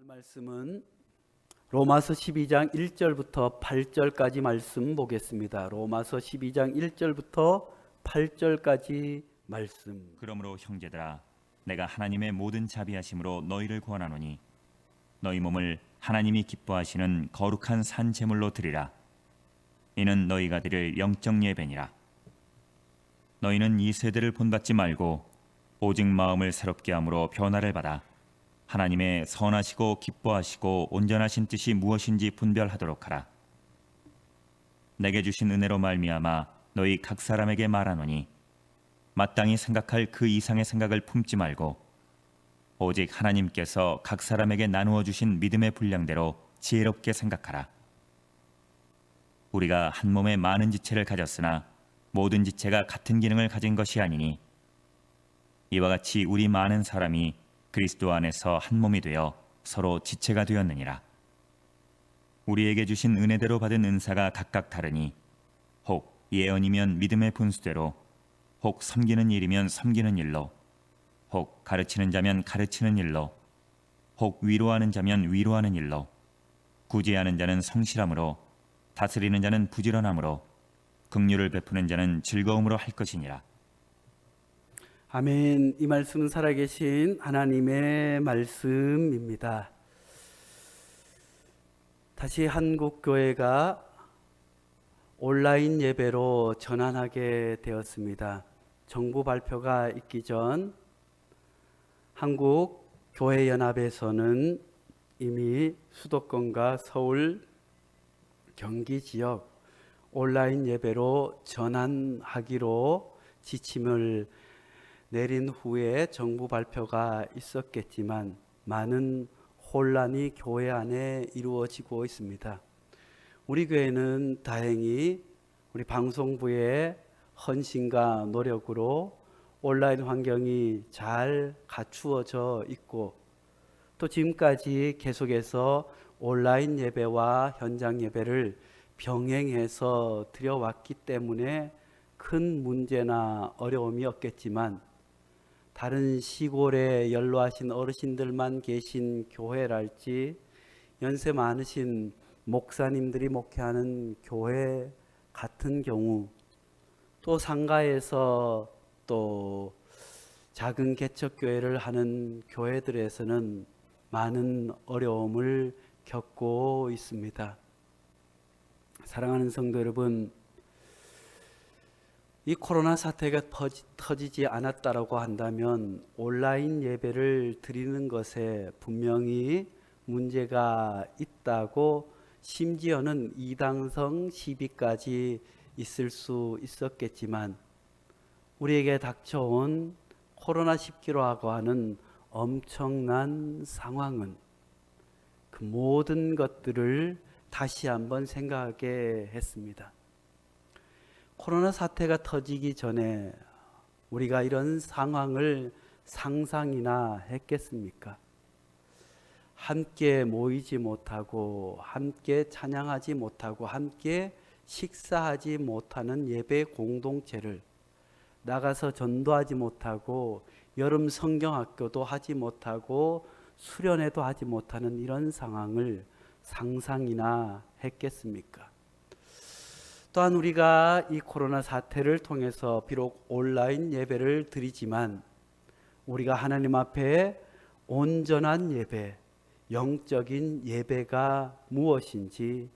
말씀은 로마서 12장 1절부터 8절까지 말씀 보겠습니다. 로마서 12장 1절부터 8절까지 말씀. 그러므로 형제들아, 내가 하나님의 모든 자비하심으로 너희를 권하노니 너희 몸을 하나님이 기뻐하시는 거룩한 산 제물로 드리라. 이는 너희가 드릴 영적 예배니라. 너희는 이 세대를 본받지 말고 오직 마음을 새롭게 함으로 변화를 받아 하나님의 선하시고 기뻐하시고 온전하신 뜻이 무엇인지 분별하도록 하라. 내게 주신 은혜로 말미암아 너희 각 사람에게 말하노니 마땅히 생각할 그 이상의 생각을 품지 말고 오직 하나님께서 각 사람에게 나누어 주신 믿음의 분량대로 지혜롭게 생각하라. 우리가 한 몸에 많은 지체를 가졌으나 모든 지체가 같은 기능을 가진 것이 아니니 이와 같이 우리 많은 사람이 그리스도 안에서 한 몸이 되어 서로 지체가 되었느니라. 우리에게 주신 은혜대로 받은 은사가 각각 다르니 혹 예언이면 믿음의 분수대로, 혹 섬기는 일이면 섬기는 일로, 혹 가르치는 자면 가르치는 일로, 혹 위로하는 자면 위로하는 일로, 구제하는 자는 성실함으로, 다스리는 자는 부지런함으로, 긍휼을 베푸는 자는 즐거움으로 할 것이니라. 아멘. 이 말씀은 살아계신 하나님의 말씀입니다. 다시 한국교회가 온라인 예배로 전환하게 되었습니다. 정부 발표가 있기 전 한국교회연합에서는 이미 수도권과 서울, 경기 지역 온라인 예배로 전환하기로 지침을 내린 후에 정부 발표가 있었겠지만 많은 혼란이 교회 안에 이루어지고 있습니다. 우리 교회는 다행히 우리 방송부의 헌신과 노력으로 온라인 환경이 잘 갖추어져 있고 또 지금까지 계속해서 온라인 예배와 현장 예배를 병행해서 드려왔기 때문에 큰 문제나 어려움이 없겠지만 다른 시골에 연로하신 어르신들만 계신 교회랄지 연세 많으신 목사님들이 목회하는 교회 같은 경우 또 상가에서 또 작은 개척교회를 하는 교회들에서는 많은 어려움을 겪고 있습니다. 사랑하는 성도 여러분, 이 코로나 사태가 터지지 않았다라고 한다면 온라인 예배를 드리는 것에 분명히 문제가 있다고, 심지어는 이당성 시비까지 있을 수 있었겠지만 우리에게 닥쳐온 코로나19라고 하는 엄청난 상황은 그 모든 것들을 다시 한번 생각하게 했습니다. 코로나 사태가 터지기 전에 우리가 이런 상황을 상상이나 했겠습니까? 함께 모이지 못하고 함께 찬양하지 못하고 함께 식사하지 못하는 예배 공동체를, 나가서 전도하지 못하고 여름 성경학교도 하지 못하고 수련회도 하지 못하는 이런 상황을 상상이나 했겠습니까? 또한 우리가 이 코로나 사태를 통해서 비록 온라인 예배를 드리지만 우리가 하나님 앞에 온전한 예배, 영적인 예배가 무엇인지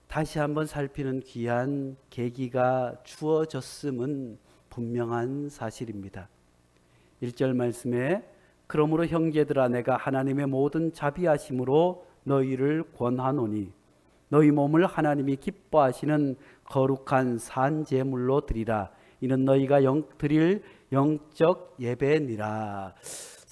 다시 한번 살피는 귀한 계기가 주어졌음은 분명한 사실입니다. 1절 말씀에 그러므로 형제들아, 내가 하나님의 모든 자비하심으로 너희를 권하노니 너희 몸을 하나님이 기뻐하시는 거룩한 산 제물로 드리라. 이는 너희가 드릴 영적 예배니라.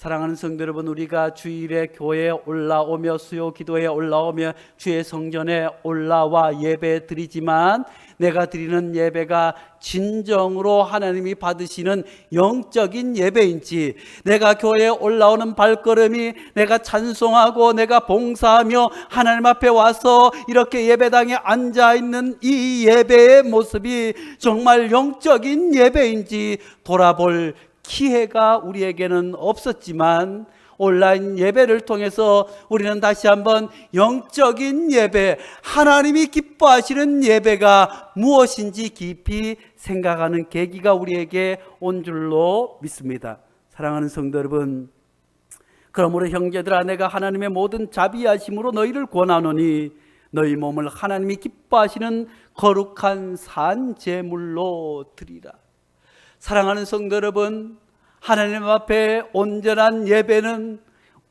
사랑하는 성도 여러분, 우리가 주일에 교회에 올라오며 수요 기도에 올라오며 주의 성전에 올라와 예배 드리지만 내가 드리는 예배가 진정으로 하나님이 받으시는 영적인 예배인지, 내가 교회에 올라오는 발걸음이 내가 찬송하고 내가 봉사하며 하나님 앞에 와서 이렇게 예배당에 앉아있는 이 예배의 모습이 정말 영적인 예배인지 돌아볼 기회가 우리에게는 없었지만 온라인 예배를 통해서 우리는 다시 한번 영적인 예배, 하나님이 기뻐하시는 예배가 무엇인지 깊이 생각하는 계기가 우리에게 온 줄로 믿습니다. 사랑하는 성도 여러분, 그러므로 형제들아, 내가 하나님의 모든 자비하심으로 너희를 권하노니 너희 몸을 하나님이 기뻐하시는 거룩한 산 제물로 드리라. 사랑하는 성도 여러분, 하나님 앞에 온전한 예배는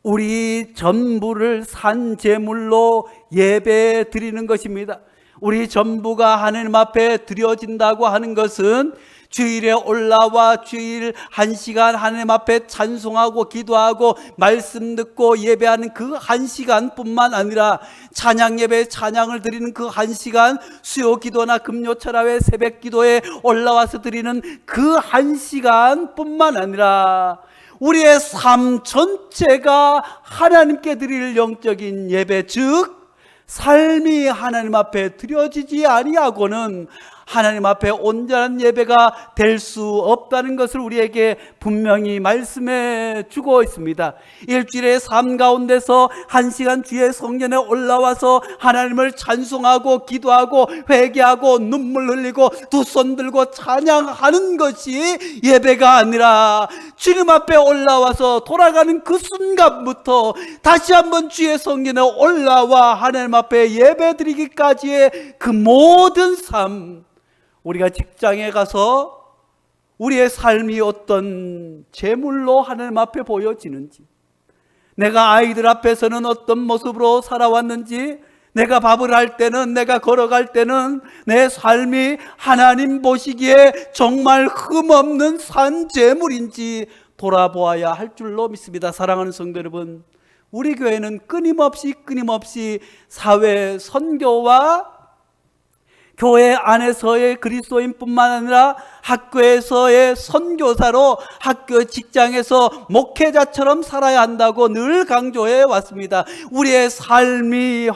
우리 전부를 산 제물로 예배 드리는 것입니다. 우리 전부가 하나님 앞에 드려진다고 하는 것은 주일에 올라와 주일 1시간 하나님 앞에 찬송하고 기도하고 말씀 듣고 예배하는 그 1시간뿐만 아니라 찬양 예배 찬양을 드리는 그 1시간, 수요 기도나 금요철야회 새벽 기도에 올라와서 드리는 그 1시간뿐만 아니라 우리의 삶 전체가 하나님께 드릴 영적인 예배, 즉 삶이 하나님 앞에 드려지지 아니하고는 하나님 앞에 온전한 예배가 될 수 없다는 것을 우리에게 분명히 말씀해 주고 있습니다. 일주일의 삶 가운데서 1시간 주의 성전에 올라와서 하나님을 찬송하고 기도하고 회개하고 눈물 흘리고 두 손 들고 찬양하는 것이 예배가 아니라 주님 앞에 올라와서 돌아가는 그 순간부터 다시 한번 주의 성전에 올라와 하나님 앞에 예배드리기까지의 그 모든 삶, 우리가 직장에 가서 우리의 삶이 어떤 제물로 하나님 앞에 보여지는지, 내가 아이들 앞에서는 어떤 모습으로 살아왔는지, 내가 밥을 할 때는, 내가 걸어갈 때는 내 삶이 하나님 보시기에 정말 흠없는 산 제물인지 돌아보아야 할 줄로 믿습니다. 사랑하는 성도 여러분, 우리 교회는 끊임없이 사회 선교와 교회 안에서의 그리스도인뿐만 아니라 학교에서의 선교사로 학교 직장에서 목회자처럼 살아야 한다고 늘 강조해 왔습니다. 우리의 삶이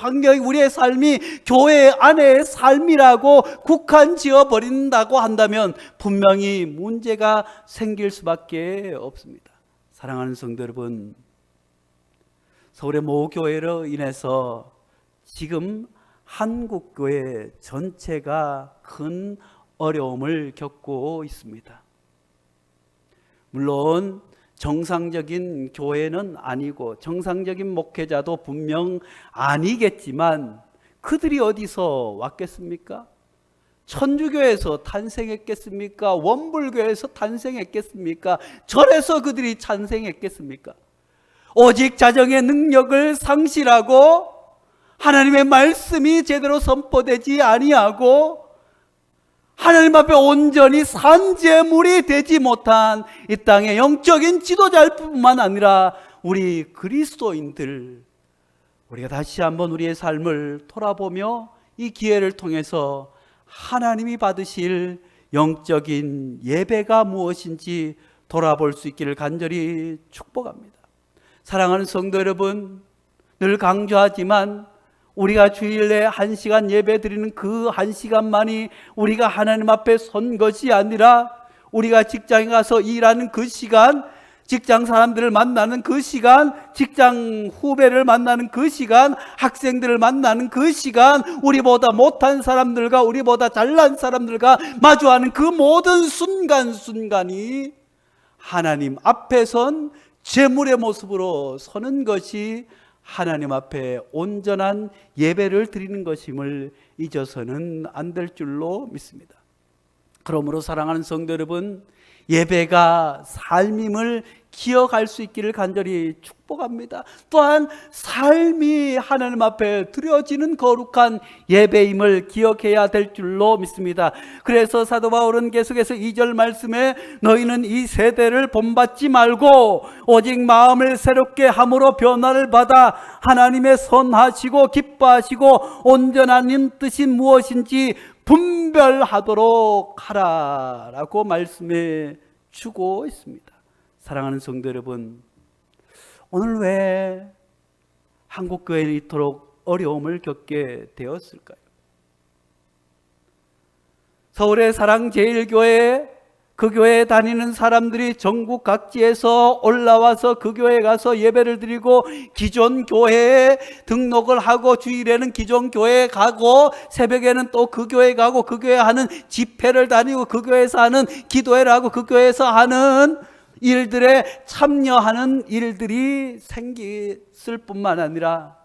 우리의 삶이 교회 안의 삶이라고 국한 지어 버린다고 한다면 분명히 문제가 생길 수밖에 없습니다. 사랑하는 성도 여러분, 서울의 모 교회로 인해서 지금 한국교회 전체가 큰 어려움을 겪고 있습니다. 물론 정상적인 교회는 아니고 정상적인 목회자도 분명 아니겠지만 그들이 어디서 왔겠습니까? 천주교에서 탄생했겠습니까? 원불교에서 탄생했겠습니까? 절에서 그들이 탄생했겠습니까? 오직 자정의 능력을 상실하고 하나님의 말씀이 제대로 선포되지 아니하고 하나님 앞에 온전히 산제물이 되지 못한 이 땅의 영적인 지도자일 뿐만 아니라 우리 그리스도인들, 우리가 다시 한번 우리의 삶을 돌아보며 이 기회를 통해서 하나님이 받으실 영적인 예배가 무엇인지 돌아볼 수 있기를 간절히 축복합니다. 사랑하는 성도 여러분, 늘 강조하지만 우리가 주일 내에 1시간 예배 드리는 그 1시간만이 우리가 하나님 앞에 선 것이 아니라 우리가 직장에 가서 일하는 그 시간, 직장 사람들을 만나는 그 시간, 직장 후배를 만나는 그 시간, 학생들을 만나는 그 시간, 우리보다 못한 사람들과 우리보다 잘난 사람들과 마주하는 그 모든 순간순간이 하나님 앞에 선 제물의 모습으로 서는 것이 하나님 앞에 온전한 예배를 드리는 것임을 잊어서는 안 될 줄로 믿습니다. 그러므로 사랑하는 성도 여러분, 예배가 삶임을 기억할 수 있기를 간절히 축복합니다. 또한 삶이 하나님 앞에 드려지는 거룩한 예배임을 기억해야 될 줄로 믿습니다. 그래서 사도 바울은 계속해서 2절 말씀에 너희는 이 세대를 본받지 말고 오직 마음을 새롭게 함으로 변화를 받아 하나님의 선하시고 기뻐하시고 온전한 뜻이 무엇인지 분별하도록 하라라고 말씀해 주고 있습니다. 사랑하는 성도 여러분, 오늘 왜 한국교회는 이토록 어려움을 겪게 되었을까요? 서울의 사랑제일교회 그 교회에 다니는 사람들이 전국 각지에서 올라와서 그 교회에 가서 예배를 드리고 기존 교회에 등록을 하고 주일에는 기존 교회에 가고 새벽에는 또 그 교회에 가고 그 교회 하는 집회를 다니고 그 교회에서 하는 기도회를 하고 그 교회에서 하는 일들에 참여하는 일들이 생겼을 뿐만 아니라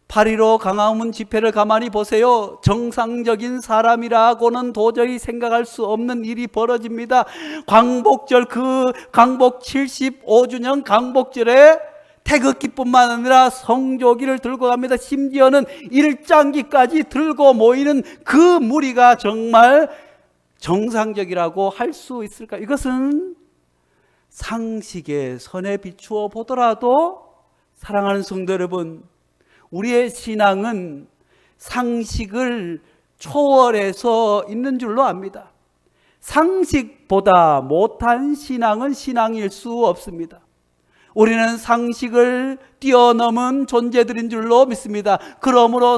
8.15 강화문 집회를 가만히 보세요. 정상적인 사람이라고는 도저히 생각할 수 없는 일이 벌어집니다. 광복절, 그 광복 75주년 광복절에 태극기뿐만 아니라 성조기를 들고 갑니다. 심지어는 일장기까지 들고 모이는 그 무리가 정말 정상적이라고 할 수 있을까? 이것은 상식의 선에 비추어 보더라도 사랑하는 성도 여러분, 우리의 신앙은 상식을 초월해서 있는 줄로 압니다. 상식보다 못한 신앙은 신앙일 수 없습니다. 우리는 상식을 뛰어넘은 존재들인 줄로 믿습니다. 그러므로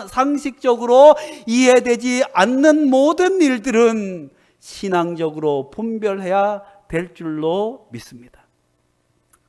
상식적으로 이해되지 않는 모든 일들은 신앙적으로 분별해야 될 줄로 믿습니다.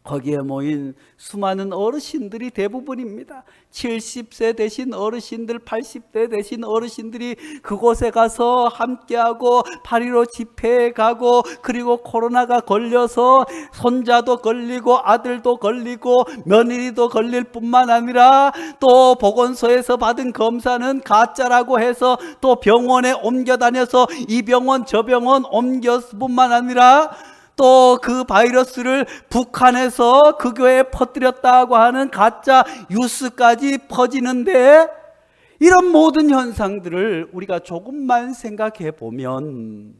거기에 모인 수많은 어르신들이 대부분입니다. 70세 되신 어르신들, 80대 되신 어르신들이 그곳에 가서 함께하고 8.15 집회에 가고, 그리고 코로나가 걸려서 손자도 걸리고 아들도 걸리고 며느리도 걸릴 뿐만 아니라 또 보건소에서 받은 검사는 가짜라고 해서 또 병원에 옮겨 다녀서 이 병원 저 병원 옮겼을 뿐만 아니라 또 그 바이러스를 북한에서 그 교회에 퍼뜨렸다고 하는 가짜 뉴스까지 퍼지는데, 이런 모든 현상들을 우리가 조금만 생각해 보면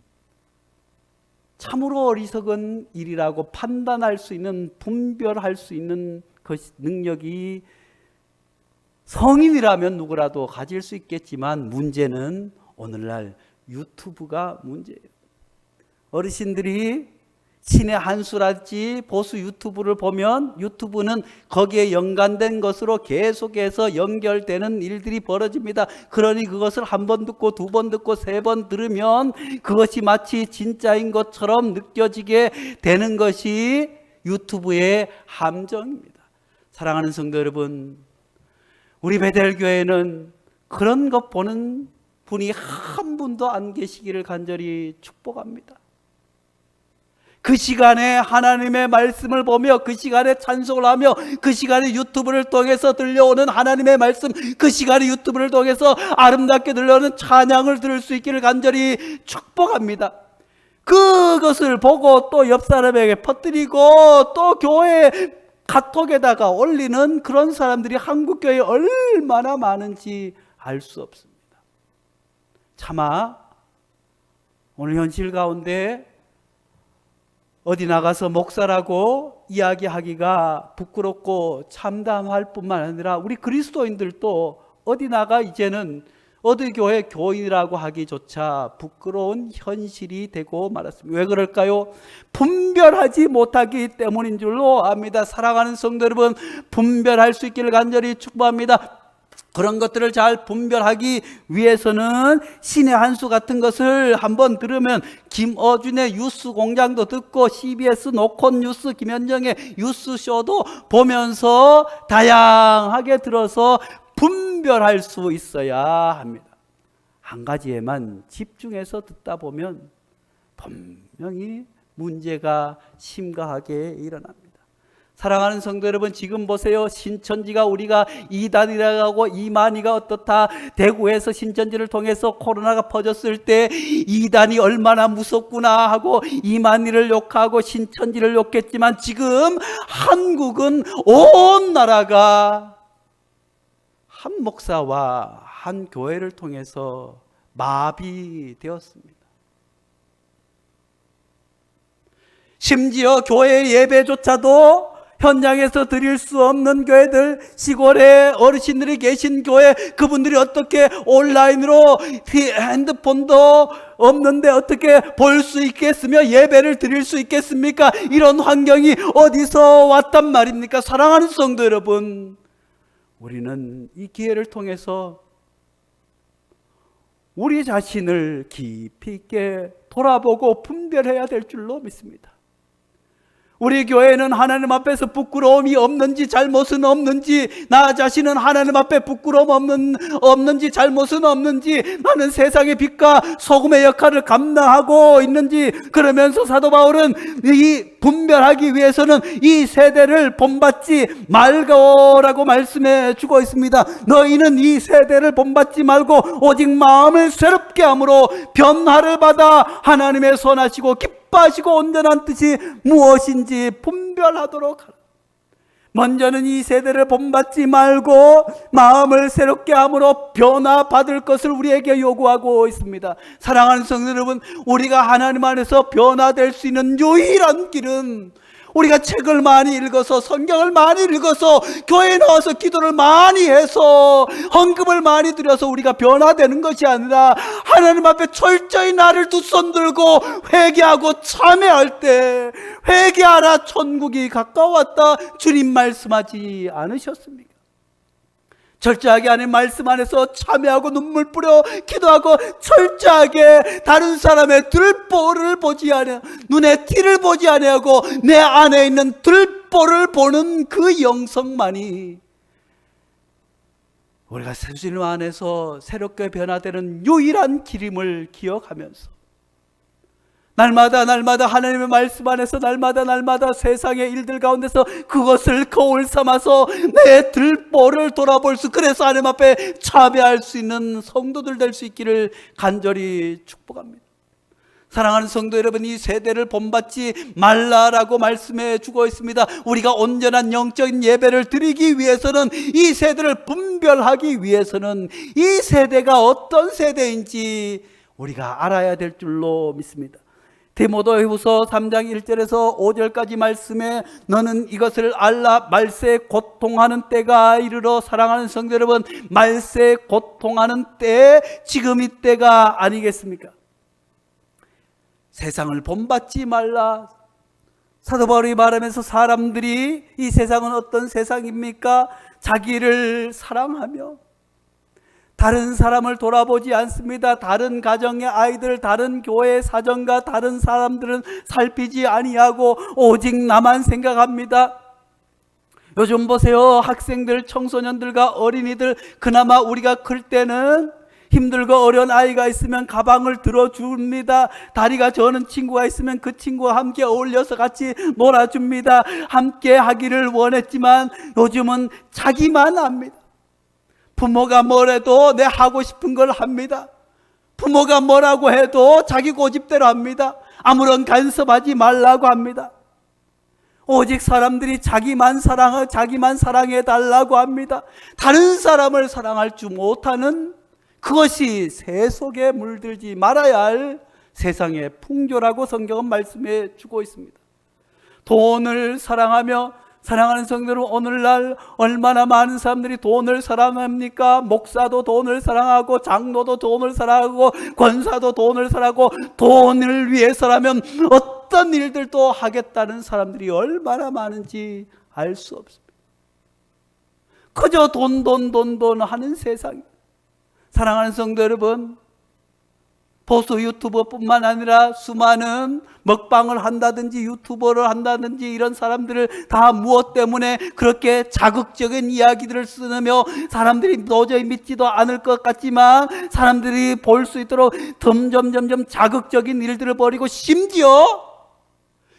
참으로 어리석은 일이라고 판단할 수 있는, 분별할 수 있는 그 능력이 성인이라면 누구라도 가질 수 있겠지만, 문제는 오늘날 유튜브가 문제예요. 어르신들이 신의 한수랄지 보수 유튜브를 보면 유튜브는 거기에 연관된 것으로 계속해서 연결되는 일들이 벌어집니다. 그러니 그것을 한 번 듣고 두 번 듣고 세 번 들으면 그것이 마치 진짜인 것처럼 느껴지게 되는 것이 유튜브의 함정입니다. 사랑하는 성도 여러분, 우리 베델교회는 그런 것 보는 분이 한 분도 안 계시기를 간절히 축복합니다. 그 시간에 하나님의 말씀을 보며, 그 시간에 찬송을 하며, 그 시간에 유튜브를 통해서 들려오는 하나님의 말씀, 그 시간에 유튜브를 통해서 아름답게 들려오는 찬양을 들을 수 있기를 간절히 축복합니다. 그것을 보고 또 옆 사람에게 퍼뜨리고 또 교회 카톡에다가 올리는 그런 사람들이 한국교회에 얼마나 많은지 알 수 없습니다. 차마 오늘 현실 가운데 어디 나가서 목사라고 이야기하기가 부끄럽고 참담할 뿐만 아니라 우리 그리스도인들도 어디 나가 이제는 어디 교회 교인이라고 하기조차 부끄러운 현실이 되고 말았습니다. 왜 그럴까요? 분별하지 못하기 때문인 줄로 압니다. 사랑하는 성도 여러분, 분별할 수 있기를 간절히 축복합니다. 그런 것들을 잘 분별하기 위해서는 신의 한수 같은 것을 한번 들으면, 김어준의 뉴스 공장도 듣고 CBS 노컷 뉴스, 김현정의 뉴스쇼도 보면서 다양하게 들어서 분별할 수 있어야 합니다. 한 가지에만 집중해서 듣다 보면 분명히 문제가 심각하게 일어납니다. 사랑하는 성도 여러분, 지금 보세요. 신천지가 우리가 이단이라고 하고 이만희가 어떻다, 대구에서 신천지를 통해서 코로나가 퍼졌을 때 이단이 얼마나 무섭구나 하고 이만희를 욕하고 신천지를 욕했지만, 지금 한국은 온 나라가 한 목사와 한 교회를 통해서 마비되었습니다. 심지어 교회 예배조차도 현장에서 드릴 수 없는 교회들, 시골에 어르신들이 계신 교회, 그분들이 어떻게 온라인으로 핸드폰도 없는데 어떻게 볼 수 있겠으며 예배를 드릴 수 있겠습니까? 이런 환경이 어디서 왔단 말입니까? 사랑하는 성도 여러분, 우리는 이 기회를 통해서 우리 자신을 깊이 있게 돌아보고 분별해야 될 줄로 믿습니다. 우리 교회는 하나님 앞에서 부끄러움이 없는지 잘못은 없는지, 나 자신은 하나님 앞에 부끄러움 없는지 잘못은 없는지, 나는 세상의 빛과 소금의 역할을 감당하고 있는지, 그러면서 사도 바울은 이 분별하기 위해서는 이 세대를 본받지 말고라고 말씀해 주고 있습니다. 너희는 이 세대를 본받지 말고 오직 마음을 새롭게 함으로 변화를 받아 하나님의 선하시고 기뻐하시고 온전한 뜻이 무엇인지 분별하도록 하라. 먼저는 이 세대를 본받지 말고 마음을 새롭게 함으로 변화받을 것을 우리에게 요구하고 있습니다. 사랑하는 성도 여러분, 우리가 하나님 안에서 변화될 수 있는 유일한 길은 우리가 책을 많이 읽어서, 성경을 많이 읽어서, 교회에 나와서 기도를 많이 해서, 헌금을 많이 드려서 우리가 변화되는 것이 아니라 하나님 앞에 철저히 나를 두 손 들고 회개하고 참회할 때, 회개하라 천국이 가까웠다 주님 말씀하지 않으셨습니까? 철저하게 하나님 말씀 안에서 참회하고 눈물 뿌려 기도하고 철저하게 다른 사람의 들보를 보지 않아, 눈에 티를 보지 아니하고 내 안에 있는 들보를 보는 그 영성만이 우리가 주님 안에서 새롭게 변화되는 유일한 길임을 기억하면서 날마다 하나님의 말씀 안에서 날마다 세상의 일들 가운데서 그것을 거울 삼아서 내 들보를 돌아볼 수, 그래서 하나님 앞에 참회할 수 있는 성도들 될 수 있기를 간절히 축복합니다. 사랑하는 성도 여러분, 이 세대를 본받지 말라라고 말씀해 주고 있습니다. 우리가 온전한 영적인 예배를 드리기 위해서는, 이 세대를 분별하기 위해서는 이 세대가 어떤 세대인지 우리가 알아야 될 줄로 믿습니다. 디모데후서 3장 1절에서 5절까지 말씀에 너는 이것을 알라, 말세 고통하는 때가 이르러. 사랑하는 성도 여러분, 말세 고통하는 때, 지금 이 때가 아니겠습니까? 세상을 본받지 말라. 사도 바울이 말하면서 사람들이, 이 세상은 어떤 세상입니까? 자기를 사랑하며 다른 사람을 돌아보지 않습니다. 다른 가정의 아이들, 다른 교회의 사정과 다른 사람들은 살피지 아니하고 오직 나만 생각합니다. 요즘 보세요. 학생들, 청소년들과 어린이들, 그나마 우리가 클 때는 힘들고 어려운 아이가 있으면 가방을 들어줍니다. 다리가 저는 친구가 있으면 그 친구와 함께 어울려서 같이 놀아줍니다. 함께 하기를 원했지만 요즘은 자기만 합니다. 부모가 뭐래도 내 하고 싶은 걸 합니다. 부모가 뭐라고 해도 자기 고집대로 합니다. 아무런 간섭하지 말라고 합니다. 오직 사람들이 자기만 사랑해 달라고 합니다. 다른 사람을 사랑할 줄 못하는, 그것이 새 속에 물들지 말아야 할 세상의 풍조라고 성경은 말씀해 주고 있습니다. 돈을 사랑하며, 사랑하는 성도들, 오늘날 얼마나 많은 사람들이 돈을 사랑합니까? 목사도 돈을 사랑하고, 장로도 돈을 사랑하고, 권사도 돈을 사랑하고, 돈을 위해서라면 어떤 일들도 하겠다는 사람들이 얼마나 많은지 알 수 없습니다. 그저 돈 하는 세상. 사랑하는 성도 여러분, 보수 유튜버뿐만 아니라 수많은 먹방을 한다든지 유튜버를 한다든지 이런 사람들을 다 무엇 때문에 그렇게 자극적인 이야기들을 쓰며 사람들이 도저히 믿지도 않을 것 같지만 사람들이 볼 수 있도록 점점 자극적인 일들을 벌이고, 심지어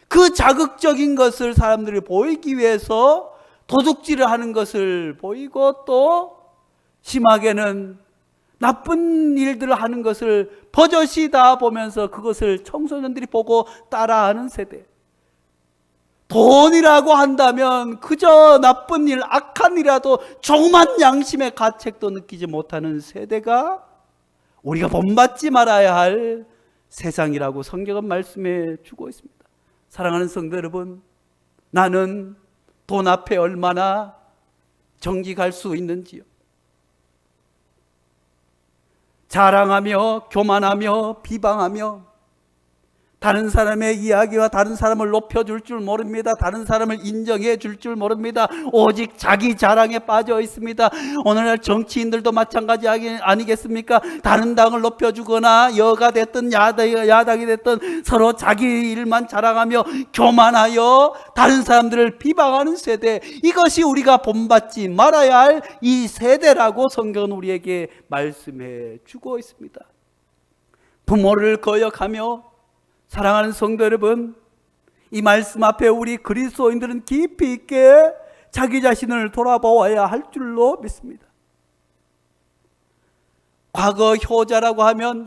그 자극적인 것을 사람들이 보이기 위해서 도둑질을 하는 것을 보이고, 또 심하게는 나쁜 일들을 하는 것을 버젓이 다 보면서 그것을 청소년들이 보고 따라하는 세대. 돈이라고 한다면 그저 나쁜 일, 악한 일이라도 조그만 양심의 가책도 느끼지 못하는 세대가 우리가 본받지 말아야 할 세상이라고 성경은 말씀해 주고 있습니다. 사랑하는 성도 여러분, 나는 돈 앞에 얼마나 정직할 수 있는지요? 자랑하며 교만하며 비방하며 다른 사람의 이야기와 다른 사람을 높여줄 줄 모릅니다. 다른 사람을 인정해 줄 줄 모릅니다. 오직 자기 자랑에 빠져 있습니다. 오늘날 정치인들도 마찬가지 아니겠습니까? 다른 당을 높여주거나 여가 됐든 야당이 됐든 서로 자기 일만 자랑하며 교만하여 다른 사람들을 비방하는 세대, 이것이 우리가 본받지 말아야 할 이 세대라고 성경은 우리에게 말씀해 주고 있습니다. 부모를 거역하며, 사랑하는 성도 여러분, 이 말씀 앞에 우리 그리스도인들은 깊이 있게 자기 자신을 돌아보아야 할 줄로 믿습니다. 과거 효자라고 하면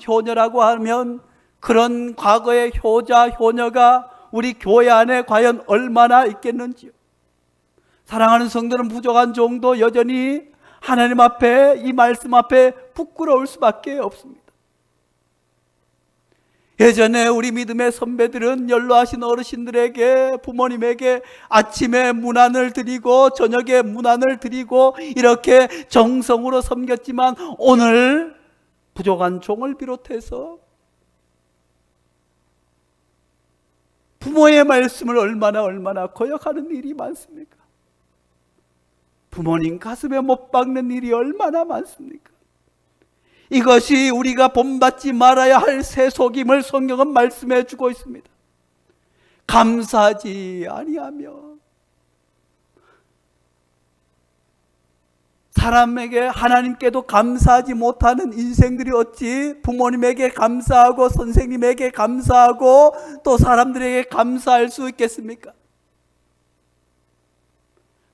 그런 과거의 효자, 효녀가 우리 교회 안에 과연 얼마나 있겠는지요. 사랑하는 성도는 부족한 정도 여전히 하나님 앞에, 이 말씀 앞에 부끄러울 수밖에 없습니다. 예전에 우리 믿음의 선배들은 연로하신 어르신들에게, 부모님에게 아침에 문안을 드리고 저녁에 문안을 드리고 이렇게 정성으로 섬겼지만, 오늘 부족한 종을 비롯해서 부모의 말씀을 얼마나 거역하는 일이 많습니까? 부모님 가슴에 못 박는 일이 얼마나 많습니까? 이것이 우리가 본받지 말아야 할 세속임을 성경은 말씀해 주고 있습니다. 감사하지 아니하며, 사람에게, 하나님께도 감사하지 못하는 인생들이 어찌 부모님에게 감사하고 선생님에게 감사하고 또 사람들에게 감사할 수 있겠습니까?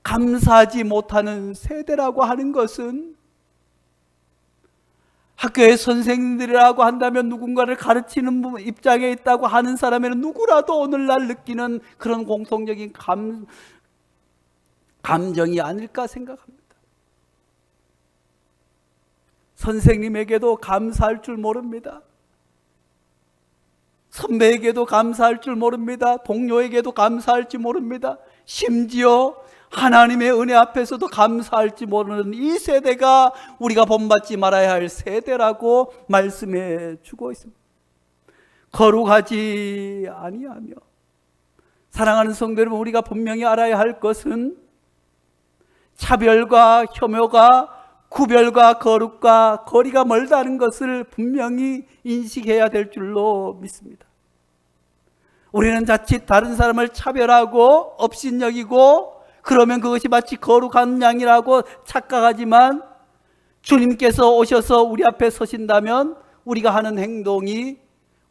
감사하지 못하는 세대라고 하는 것은, 학교의 선생님들이라고 한다면 누군가를 가르치는 입장에 있다고 하는 사람에는 누구라도 오늘날 느끼는 그런 공통적인 감정이 아닐까 생각합니다. 선생님에게도 감사할 줄 모릅니다. 선배에게도 감사할 줄 모릅니다. 동료에게도 감사할지 모릅니다. 심지어 하나님의 은혜 앞에서도 감사할지 모르는 이 세대가 우리가 본받지 말아야 할 세대라고 말씀해 주고 있습니다. 거룩하지 아니하며, 사랑하는 성도 여러분, 우리가 분명히 알아야 할 것은 차별과 혐오가 구별과 거룩과 거리가 멀다는 것을 분명히 인식해야 될 줄로 믿습니다. 우리는 자칫 다른 사람을 차별하고 업신여기고 그러면 그것이 마치 거룩한 양이라고 착각하지만, 주님께서 오셔서 우리 앞에 서신다면 우리가 하는 행동이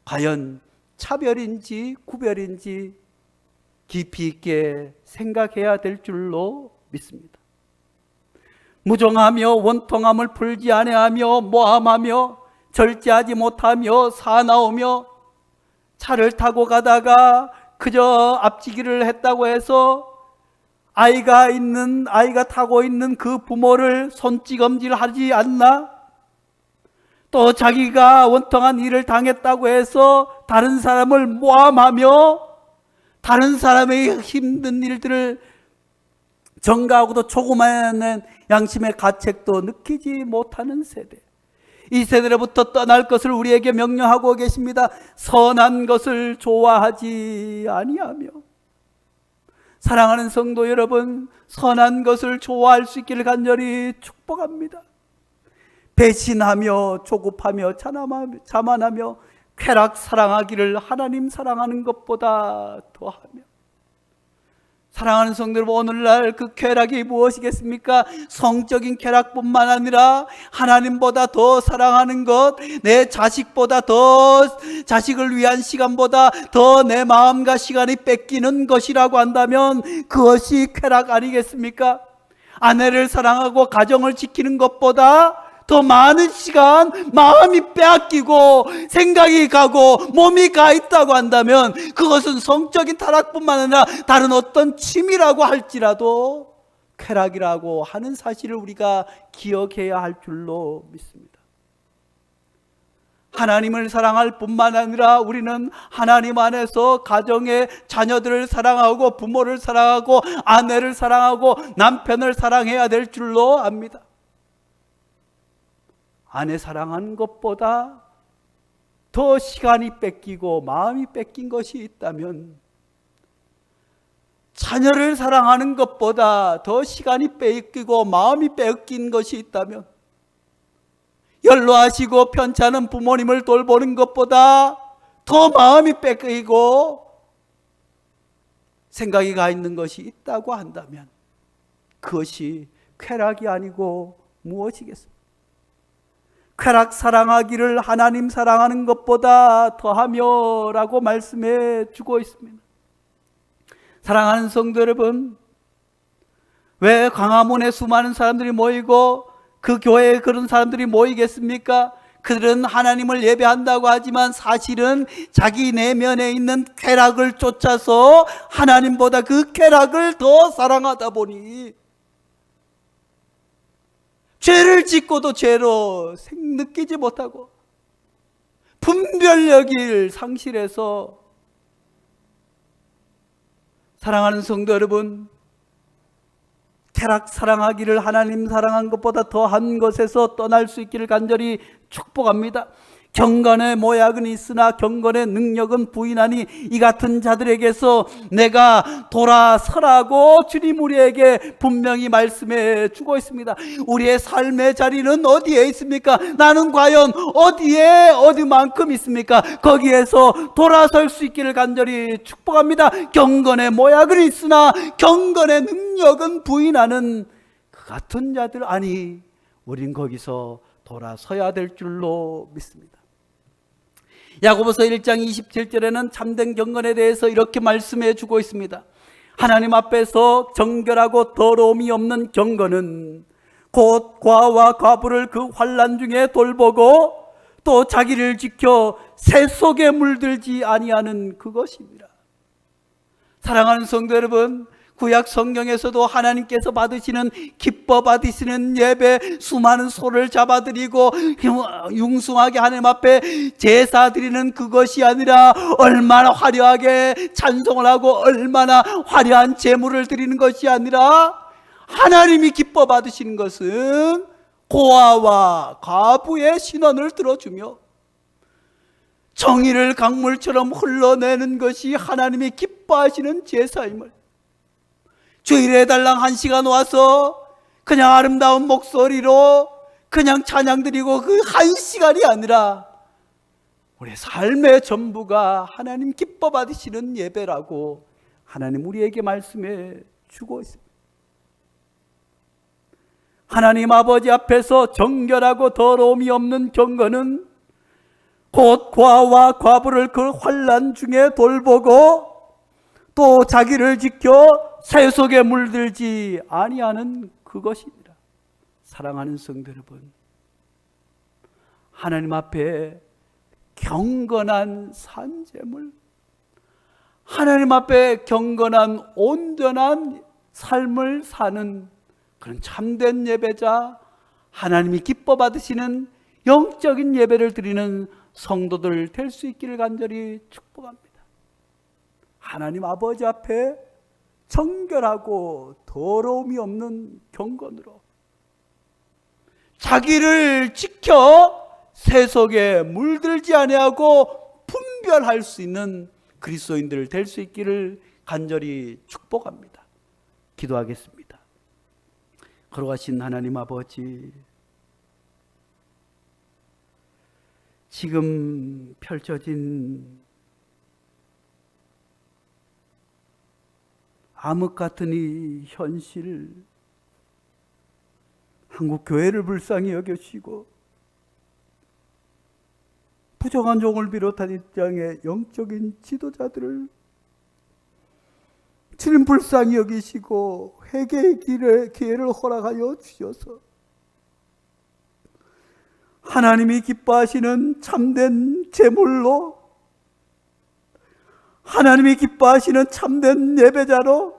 과연 차별인지 구별인지 깊이 있게 생각해야 될 줄로 믿습니다. 무정하며 원통함을 풀지 아니하며 모함하며 절제하지 못하며 사나우며, 차를 타고 가다가 그저 앞지기를 했다고 해서 아이가 타고 있는 그 부모를 손찌검질하지 않나? 또 자기가 원통한 일을 당했다고 해서 다른 사람을 모함하며 다른 사람의 힘든 일들을 전가하고도 조그마한 양심의 가책도 느끼지 못하는 세대, 이 세대로부터 떠날 것을 우리에게 명령하고 계십니다. 선한 것을 좋아하지 아니하며, 사랑하는 성도 여러분, 선한 것을 좋아할 수 있기를 간절히 축복합니다. 배신하며 조급하며 자만하며 쾌락 사랑하기를 하나님 사랑하는 것보다 더하며, 사랑하는 성도 여러분, 오늘날 그 쾌락이 무엇이겠습니까? 성적인 쾌락뿐만 아니라 하나님보다 더 사랑하는 것, 내 자식보다 더, 자식을 위한 시간보다 더 내 마음과 시간이 뺏기는 것이라고 한다면 그것이 쾌락 아니겠습니까? 아내를 사랑하고 가정을 지키는 것보다 더 많은 시간 마음이 빼앗기고 생각이 가고 몸이 가 있다고 한다면 그것은 성적인 타락뿐만 아니라 다른 어떤 취미라고 할지라도 쾌락이라고 하는 사실을 우리가 기억해야 할 줄로 믿습니다. 하나님을 사랑할 뿐만 아니라 우리는 하나님 안에서 가정의 자녀들을 사랑하고 부모를 사랑하고 아내를 사랑하고 남편을 사랑해야 될 줄로 압니다. 아내 사랑하는 것보다 더 시간이 뺏기고 마음이 뺏긴 것이 있다면, 자녀를 사랑하는 것보다 더 시간이 뺏기고 마음이 뺏긴 것이 있다면, 연로하시고 편찮은 부모님을 돌보는 것보다 더 마음이 뺏기고 생각이 가 있는 것이 있다고 한다면, 그것이 쾌락이 아니고 무엇이겠습니까? 쾌락 사랑하기를 하나님 사랑하는 것보다 더하며 라고 말씀해 주고 있습니다. 사랑하는 성도 여러분, 왜 광화문에 수많은 사람들이 모이고 그 교회에 그런 사람들이 모이겠습니까? 그들은 하나님을 예배한다고 하지만 사실은 자기 내면에 있는 쾌락을 쫓아서 하나님보다 그 쾌락을 더 사랑하다 보니 죄를 짓고도 죄로 느끼지 못하고 분별력을 상실해서, 사랑하는 성도 여러분, 쾌락 사랑하기를 하나님 사랑한 것보다 더한 것에서 떠날 수 있기를 간절히 축복합니다. 경건의 모약은 있으나 경건의 능력은 부인하니, 이 같은 자들에게서 내가 돌아서라고 주님 우리에게 분명히 말씀해 주고 있습니다. 우리의 삶의 자리는 어디에 있습니까? 나는 과연 어디만큼 있습니까? 거기에서 돌아설 수 있기를 간절히 축복합니다. 경건의 모약은 있으나 경건의 능력은 부인하는 그 같은 자들, 아니, 우린 거기서 돌아서야 될 줄로 믿습니다. 야고보서 1장 27절에는 참된 경건에 대해서 이렇게 말씀해 주고 있습니다. 하나님 앞에서 정결하고 더러움이 없는 경건은 곧 과와 과부를 그 환난 중에 돌보고 또 자기를 지켜 새 속에 물들지 아니하는 그것입니다. 사랑하는 성도 여러분, 구약 성경에서도 하나님께서 받으시는, 기뻐 받으시는 예배, 수많은 소를 잡아드리고 융숭하게 하나님 앞에 제사 드리는 그것이 아니라, 얼마나 화려하게 찬송을 하고 얼마나 화려한 제물을 드리는 것이 아니라, 하나님이 기뻐 받으시는 것은 고아와 과부의 신원을 들어주며 정의를 강물처럼 흘러내는 것이 하나님이 기뻐하시는 제사임을, 주일에 달랑 1시간 와서 그냥 아름다운 목소리로 그냥 찬양 드리고 그 1시간이 아니라 우리의 삶의 전부가 하나님 기뻐 받으시는 예배라고 하나님 우리에게 말씀해 주고 있습니다. 하나님 아버지 앞에서 정결하고 더러움이 없는 경건은 곧 과와 과부를 그 환난 중에 돌보고 또 자기를 지켜 새 속에 물들지 아니하는 그것입니다. 사랑하는 성도 여러분, 하나님 앞에 경건한 산제물, 하나님 앞에 경건한 온전한 삶을 사는 그런 참된 예배자, 하나님이 기뻐 받으시는 영적인 예배를 드리는 성도들 될 수 있기를 간절히 축복합니다. 하나님 아버지 앞에 정결하고 더러움이 없는 경건으로 자기를 지켜 새 속에 물들지 아니하고 분별할 수 있는 그리스도인들 될 수 있기를 간절히 축복합니다. 기도하겠습니다. 걸어가신 하나님 아버지, 지금 펼쳐진 암흑 같은 이 현실, 한국 교회를 불쌍히 여겨주시고 부정한 종을 비롯한 이 땅의 영적인 지도자들을 주님 불쌍히 여기시고 회개의 기회를 허락하여 주셔서 하나님이 기뻐하시는 참된 제물로, 하나님이 기뻐하시는 참된 예배자로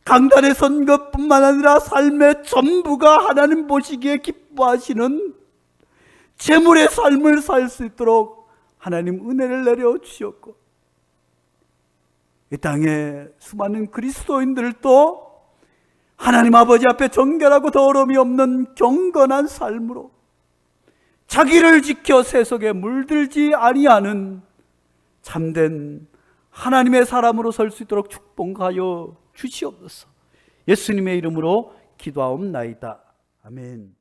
강단에 선 것뿐만 아니라 삶의 전부가 하나님 보시기에 기뻐하시는 제물의 삶을 살 수 있도록 하나님 은혜를 내려 주셨고, 이 땅에 수많은 그리스도인들도 하나님 아버지 앞에 정결하고 더러움이 없는 경건한 삶으로 자기를 지켜 세속에 물들지 아니하는 참된 하나님의 사람으로 설 수 있도록 축복하여 주시옵소서. 예수님의 이름으로 기도하옵나이다. 아멘.